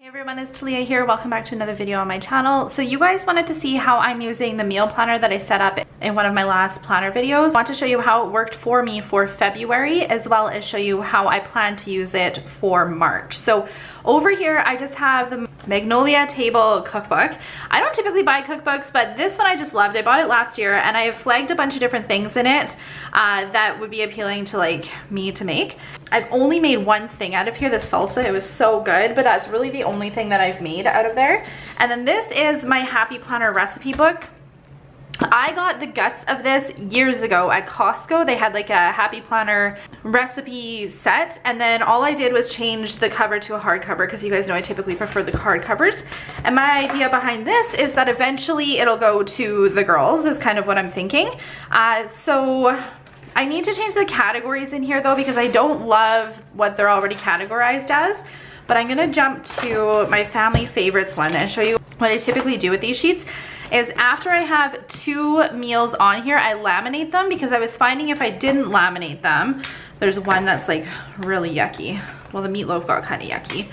Everyone, it's Talia here. Welcome back to another video on my channel. So you guys wanted to see how I'm using the meal planner that I set up in one of my last planner videos. I want to show you how it worked for me for February, as well as show you how I plan to use it for March. So over here I just have the Magnolia Table cookbook. I don't typically buy cookbooks, but this one I just loved. I bought it last year and I have flagged a bunch of different things in it that would be appealing to like me to make. I've only made one thing out of here, the salsa. It was so good, but that's really the only thing that I've made out of there. And then this is my Happy Planner recipe book. I got the guts of this years ago at Costco. They had like a Happy Planner recipe set, and then all I did was change the cover to a hardcover because you guys know I typically prefer the hard covers. And my idea behind this is that eventually it'll go to the girls, is kind of what I'm thinking. So I need to change the categories in here though, because I don't love what they're already categorized as. But I'm gonna jump to my family favorites one and show you what I typically do with these sheets. Is after I have 2 meals on here, I laminate them, because I was finding if I didn't laminate them, there's one that's like really yucky. Well, the meatloaf got kind of yucky.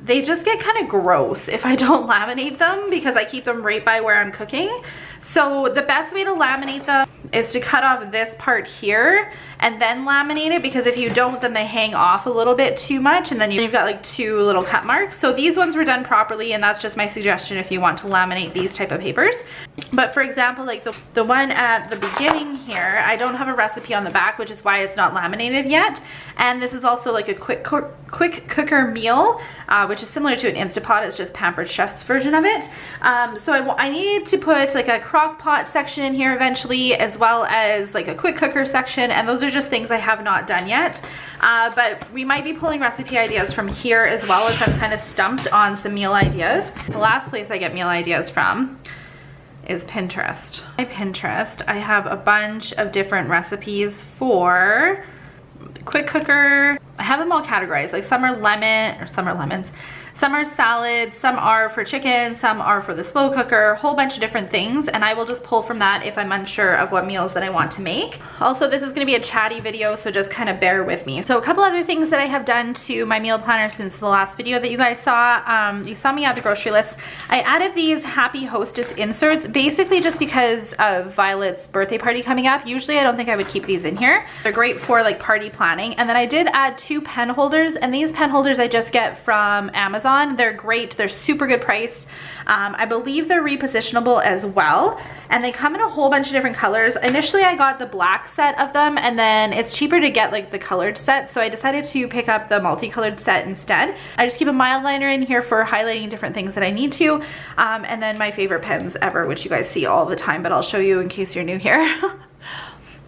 They just get kind of gross if I don't laminate them, because I keep them right by where I'm cooking. So the best way to laminate them is to cut off this part here and then laminate it, because if you don't, then they hang off a little bit too much and then you've got like 2 little cut marks. So these ones were done properly, and that's just my suggestion if you want to laminate these type of papers. But for example, like the one at the beginning here, I don't have a recipe on the back, which is why it's not laminated yet. And this is also like a quick cooker meal, which is similar to an Instapot. It's just Pampered Chef's version of it. So I need to put like a crock pot section in here eventually, as well as like a quick cooker section, and those are just things I have not done yet. But we might be pulling recipe ideas from here as well, if I'm kind of stumped on some meal ideas. The last place I get meal ideas from is Pinterest. My Pinterest, I have a bunch of different recipes for quick cooker. I have them all categorized, like some are lemon, or some are lemons, some are salads, some are for chicken, some are for the slow cooker, a whole bunch of different things, and I will just pull from that if I'm unsure of what meals that I want to make. Also, this is gonna be a chatty video, so just kind of bear with me. So a couple other things that I have done to my meal planner since the last video that you guys saw. You saw me add the grocery list. I added these Happy Hostess inserts, basically just because of Violet's birthday party coming up. Usually I don't think I would keep these in here. They're great for like party planning. And then I did add 2 pen holders, and these pen holders I just get from Amazon. They're great. They're super good priced. I believe they're repositionable as well, and they come in a whole bunch of different colors. Initially I got the black set of them, and then it's cheaper to get like the colored set, so I decided to pick up the multicolored set instead. I just keep a mild liner in here for highlighting different things that I need to, and then my favorite pens ever, which you guys see all the time, but I'll show you in case you're new here.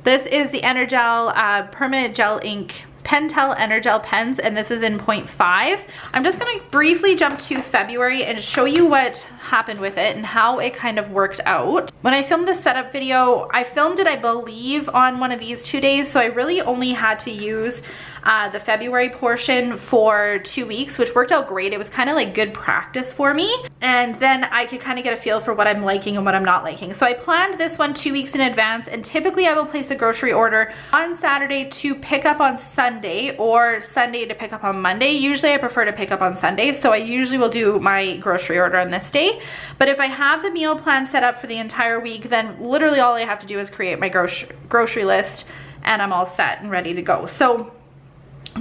This is the Energel Permanent Gel Ink Pentel Energel pens, and this is in 0.5. I'm just gonna briefly jump to February and show you what happened with it and how it kind of worked out. When I filmed this setup video, I filmed it, I believe, on one of these 2 days, so I really only had to use the February portion for 2 weeks, which worked out great. It was kind of like good practice for me, and then I could kind of get a feel for what I'm liking and what I'm not liking. So I planned this one 2 weeks in advance, and typically I will place a grocery order on Saturday to pick up on Sunday, or Sunday to pick up on Monday. Usually I prefer to pick up on Sunday, so I usually will do my grocery order on this day. But if I have the meal plan set up for the entire week, then literally all I have to do is create my grocery list, and I'm all set and ready to go. So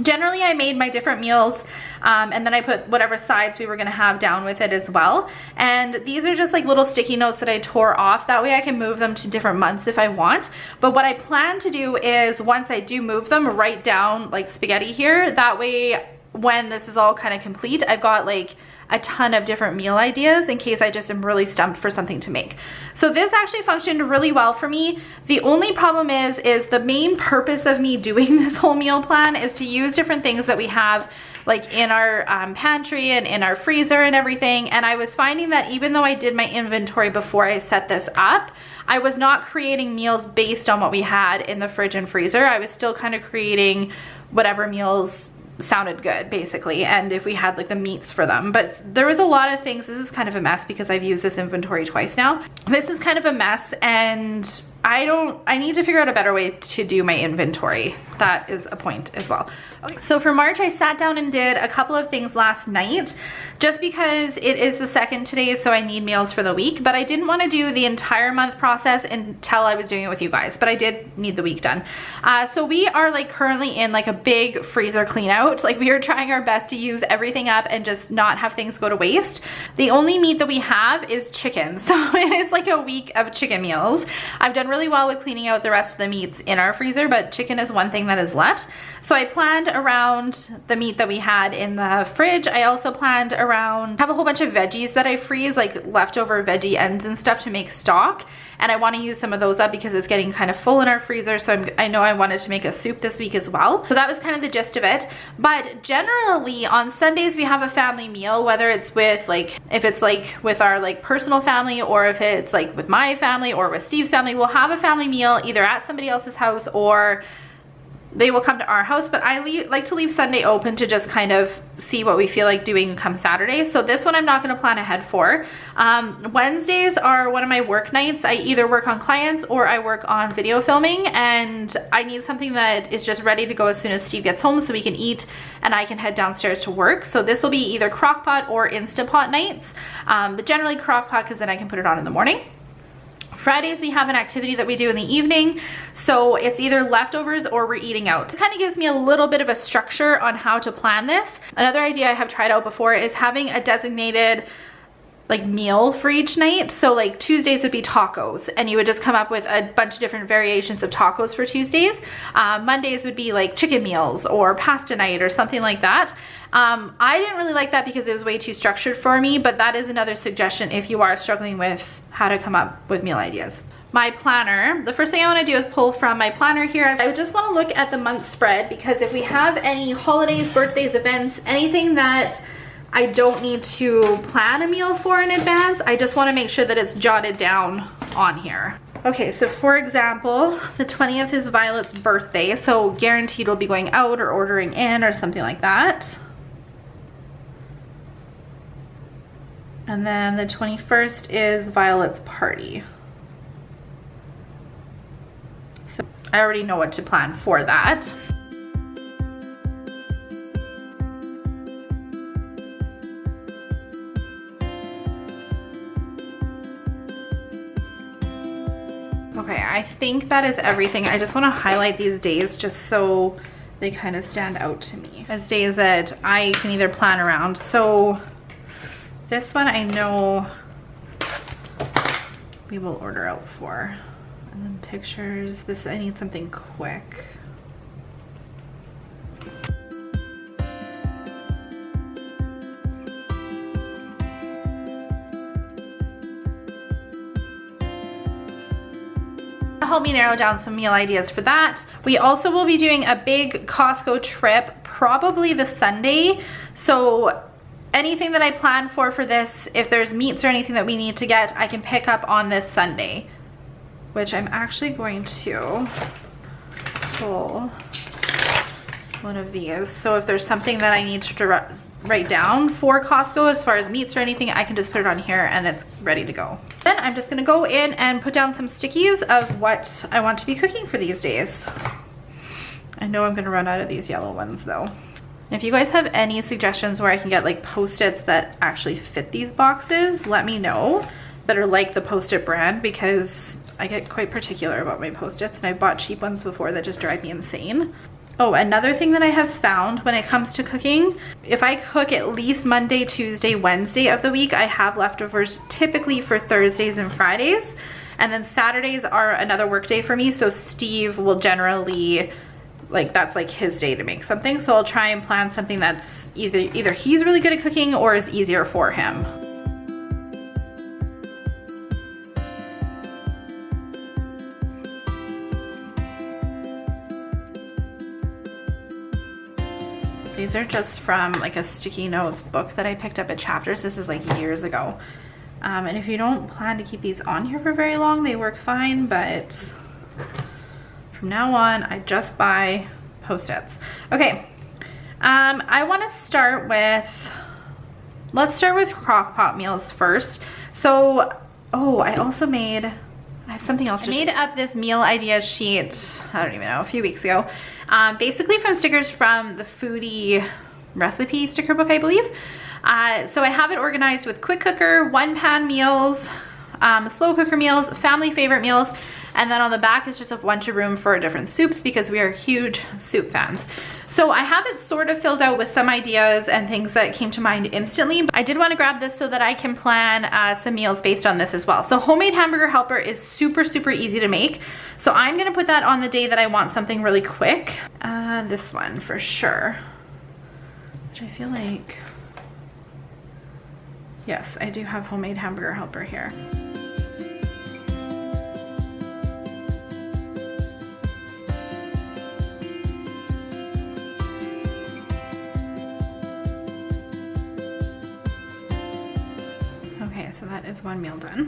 generally I made my different meals, and then I put whatever sides we were gonna have down with it as well. And these are just like little sticky notes that I tore off. That way I can move them to different months if I want. But what I plan to do is, once I do move them, write down like spaghetti here. That way when this is all kind of complete, I've got like a ton of different meal ideas in case I just am really stumped for something to make. So this actually functioned really well for me. The only problem is the main purpose of me doing this whole meal plan is to use different things that we have like in our pantry and in our freezer and everything. And I was finding that even though I did my inventory before I set this up, I was not creating meals based on what we had in the fridge and freezer. I was still kind of creating whatever meals sounded good, basically, and if we had like the meats for them. But there was a lot of things. This is kind of a mess because I've used this inventory twice now. This is kind of a mess, and I need to figure out a better way to do my inventory. That is a point as well. Okay, so for March, I sat down and did a couple of things last night just because it is the 2nd today, so I need meals for the week. But I didn't want to do the entire month process until I was doing it with you guys, but I did need the week done. So we are like currently in like a big freezer clean out. Like we are trying our best to use everything up and just not have things go to waste. The only meat that we have is chicken, so it is like a week of chicken meals. I've done really well with cleaning out the rest of the meats in our freezer, but chicken is one thing that is left. So I planned around the meat that we had in the fridge. I also planned around, have a whole bunch of veggies that I freeze, like leftover veggie ends and stuff to make stock. And I want to use some of those up because it's getting kind of full in our freezer. So I know I wanted to make a soup this week as well. So that was kind of the gist of it. But generally on Sundays we have a family meal, whether it's with like, if it's like with our like personal family, or if it's like with my family or with Steve's family, we'll have a family meal either at somebody else's house or they will come to our house. But I like to leave Sunday open to just kind of see what we feel like doing come Saturday. So this one I'm not going to plan ahead for. Wednesdays are one of my work nights. I either work on clients or I work on video filming, and I need something that is just ready to go as soon as Steve gets home so we can eat and I can head downstairs to work. So this will be either crock pot or Instant Pot nights, but generally crock pot because then I can put it on in the morning. Fridays we have an activity that we do in the evening, so it's either leftovers or we're eating out. It kind of gives me a little bit of a structure on how to plan this. Another idea I have tried out before is having a designated like meal for each night. So like Tuesdays would be tacos, and you would just come up with a bunch of different variations of tacos for Tuesdays. Mondays would be like chicken meals or pasta night or something like that. I didn't really like that because it was way too structured for me, but that is another suggestion if you are struggling with how to come up with meal ideas. My planner, the first thing I want to do is pull from my planner here. I just want to look at the month spread, because if we have any holidays, birthdays, events, anything that I don't need to plan a meal for in advance, I just want to make sure that it's jotted down on here. Okay, so for example, the 20th is Violet's birthday, so guaranteed we'll be going out or ordering in or something like that. And then the 21st is Violet's party. So I already know what to plan for that. Okay, I think that is everything. I just want to highlight these days just so they kind of stand out to me as days that I can either plan around. So this one I know we will order out for. And then pictures, this I need something quick. Help me narrow down some meal ideas for that. We also will be doing a big Costco trip, probably the Sunday. So anything that I plan for this, if there's meats or anything that we need to get, I can pick up on this Sunday, which I'm actually going to pull one of these. So if there's something that I need to write down for Costco as far as meats or anything, I can just put it on here and it's ready to go. Then I'm just gonna go in and put down some stickies of what I want to be cooking for these days. I know I'm gonna run out of these yellow ones though. If you guys have any suggestions where I can get like Post-its that actually fit these boxes, let me know, that are like the Post-it brand, because I get quite particular about my Post-its and I've bought cheap ones before that just drive me insane. Oh, another thing that I have found when it comes to cooking, if I cook at least Monday, Tuesday, Wednesday of the week, I have leftovers typically for Thursdays and Fridays. And then Saturdays are another work day for me, so Steve will generally, like, that's like his day to make something. So I'll try and plan something that's either he's really good at cooking or is easier for him. These are just from like a sticky notes book that I picked up at Chapters. This is like years ago. And if you don't plan to keep these on here for very long, they work fine, but from now on, I just buy Post-its. Okay, I want to start with, let's start with crock pot meals first. So, oh, I also made, I have something else to share. I made up this meal idea sheet, I don't even know, a few weeks ago. Basically from stickers from the Foodie recipe sticker book, I believe. So I have it organized with quick cooker, 1-pan meals, slow cooker meals, family favorite meals, and then on the back is just a bunch of room for different soups because we are huge soup fans. So I have it sort of filled out with some ideas and things that came to mind instantly. I did want to grab this so that I can plan some meals based on this as well. So homemade hamburger helper is super, super easy to make. So I'm going to put that on the day that I want something really quick. This one for sure, which I feel like, yes, I do have homemade hamburger helper here. So that is one meal done.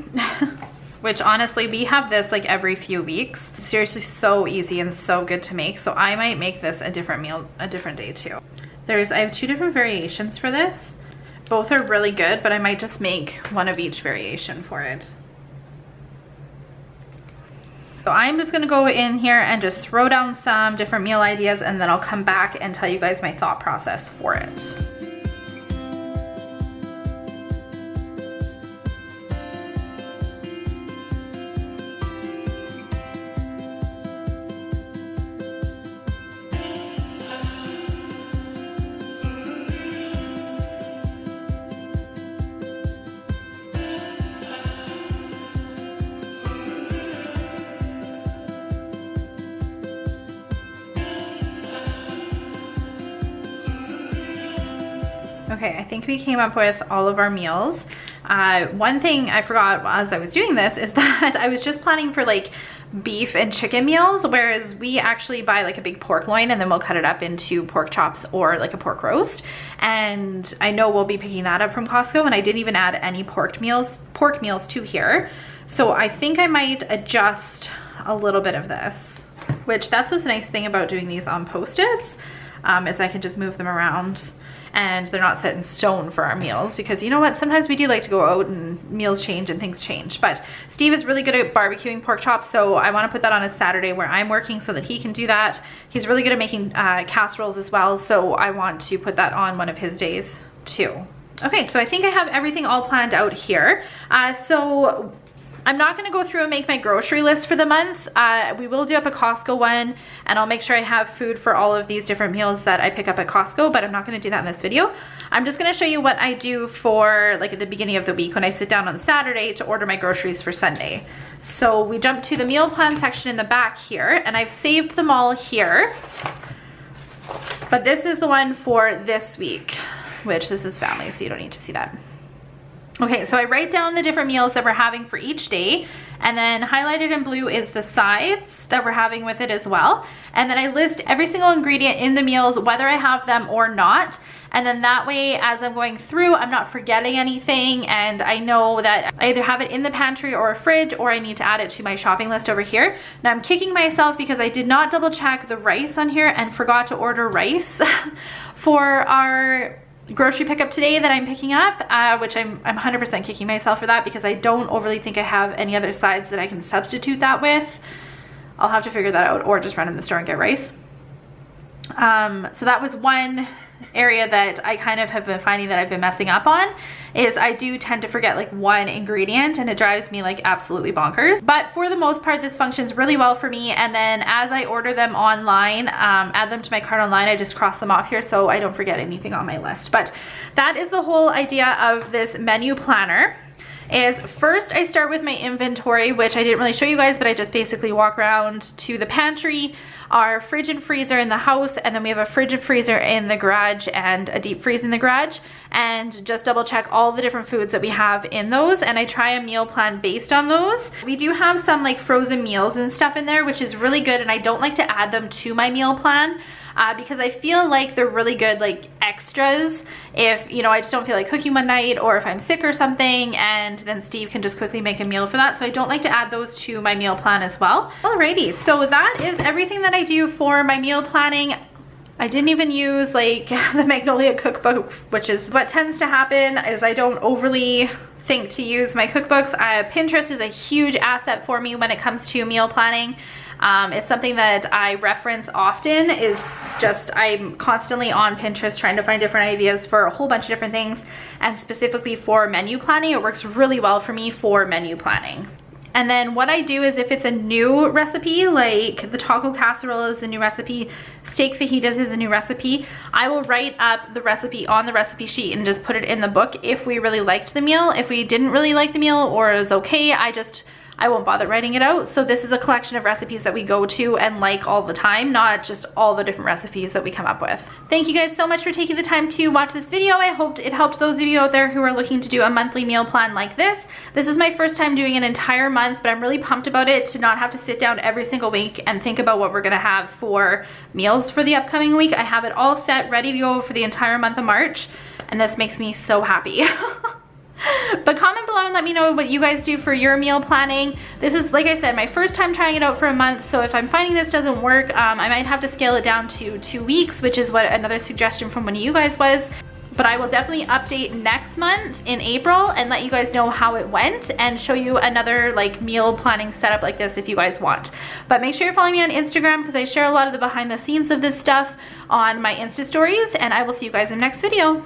Which honestly, we have this like every few weeks. It's seriously so easy and so good to make. So I might make this a different meal, a different day too. I have 2 different variations for this. Both are really good, but I might just make one of each variation for it. So I'm just gonna go in here and just throw down some different meal ideas, and then I'll come back and tell you guys my thought process for it. Okay, I think we came up with all of our meals. One thing I forgot as I was doing this is that I was just planning for like beef and chicken meals, whereas we actually buy like a big pork loin and then we'll cut it up into pork chops or like a pork roast. And I know we'll be picking that up from Costco, and I didn't even add any pork meals to here. So I think I might adjust a little bit of this, which that's what's nice thing about doing these on Post-its, is I can just move them around and they're not set in stone for our meals, because you know what, sometimes we do like to go out and meals change and things change. But Steve is really good at barbecuing pork chops, so I want to put that on a Saturday where I'm working so that he can do that. He's really good at making casseroles as well, so I want to put that on one of his days too. Okay, so I think I have everything all planned out here. So I'm not going to go through and make my grocery list for the month. We will do up a Costco one, and I'll make sure I have food for all of these different meals that I pick up at Costco, but I'm not going to do that in this video. I'm just going to show you what I do for like at the beginning of the week when I sit down on Saturday to order my groceries for Sunday. So we jump to the meal plan section in the back here, and I've saved them all here. But this is the one for this week, which this is family, so you don't need to see that. Okay, so I write down the different meals that we're having for each day, and then highlighted in blue is the sides that we're having with it as well. And then I list every single ingredient in the meals, whether I have them or not. And then that way, as I'm going through, I'm not forgetting anything, and I know that I either have it in the pantry or a fridge, or I need to add it to my shopping list over here. Now I'm kicking myself because I did not double check the rice on here and forgot to order rice for our grocery pickup today that I'm picking up, which I'm 100% kicking myself for that, because I don't overly think I have any other sides that I can substitute that with. I'll have to figure that out, or just run in the store and get rice. So that was one area that I kind of have been finding that I've been messing up on, is I do tend to forget like one ingredient, and it drives me like absolutely bonkers. But for the most part, this functions really well for me. And then as I order them online, add them to my cart online, I just cross them off here so I don't forget anything on my list. But that is the whole idea of this menu planner. Is first I start with my inventory, which I didn't really show you guys, but I just basically walk around to the pantry, our fridge and freezer in the house, and then we have a fridge and freezer in the garage and a deep freeze in the garage, and just double check all the different foods that we have in those, and I try a meal plan based on those. We do have some like frozen meals and stuff in there, which is really good, and I don't like to add them to my meal plan. Because I feel like they're really good like extras if, you know, I just don't feel like cooking one night, or if I'm sick or something, and then Steve can just quickly make a meal for that. So I don't like to add those to my meal plan as well. Alrighty, so that is everything that I do for my meal planning. I didn't even use like the Magnolia cookbook, which is what tends to happen, is I don't overly think to use my cookbooks. Pinterest is a huge asset for me when it comes to meal planning. It's something that I reference often. Is just I'm constantly on Pinterest trying to find different ideas for a whole bunch of different things, and specifically for menu planning, it works really well for me for menu planning. And then what I do is if it's a new recipe, like the taco casserole is a new recipe, steak fajitas is a new recipe, I will write up the recipe on the recipe sheet and just put it in the book if we really liked the meal. If we didn't really like the meal or it was okay, I won't bother writing it out. So this is a collection of recipes that we go to and like all the time, not just all the different recipes that we come up with. Thank you guys so much for taking the time to watch this video. I hope it helped those of you out there who are looking to do a monthly meal plan like this. This is my first time doing an entire month, but I'm really pumped about it to not have to sit down every single week and think about what we're gonna have for meals for the upcoming week. I have it all set, ready to go for the entire month of March, and this makes me so happy. But comment below and let me know what you guys do for your meal planning. This is, like I said, my first time trying it out for a month, so if I'm finding this doesn't work, I might have to scale it down to 2 weeks, which is what another suggestion from one of you guys was. But I will definitely update next month in April and let you guys know how it went and show you another like meal planning setup like this if you guys want. But make sure you're following me on Instagram because I share a lot of the behind the scenes of this stuff on my Insta stories, and I will see you guys in the next video.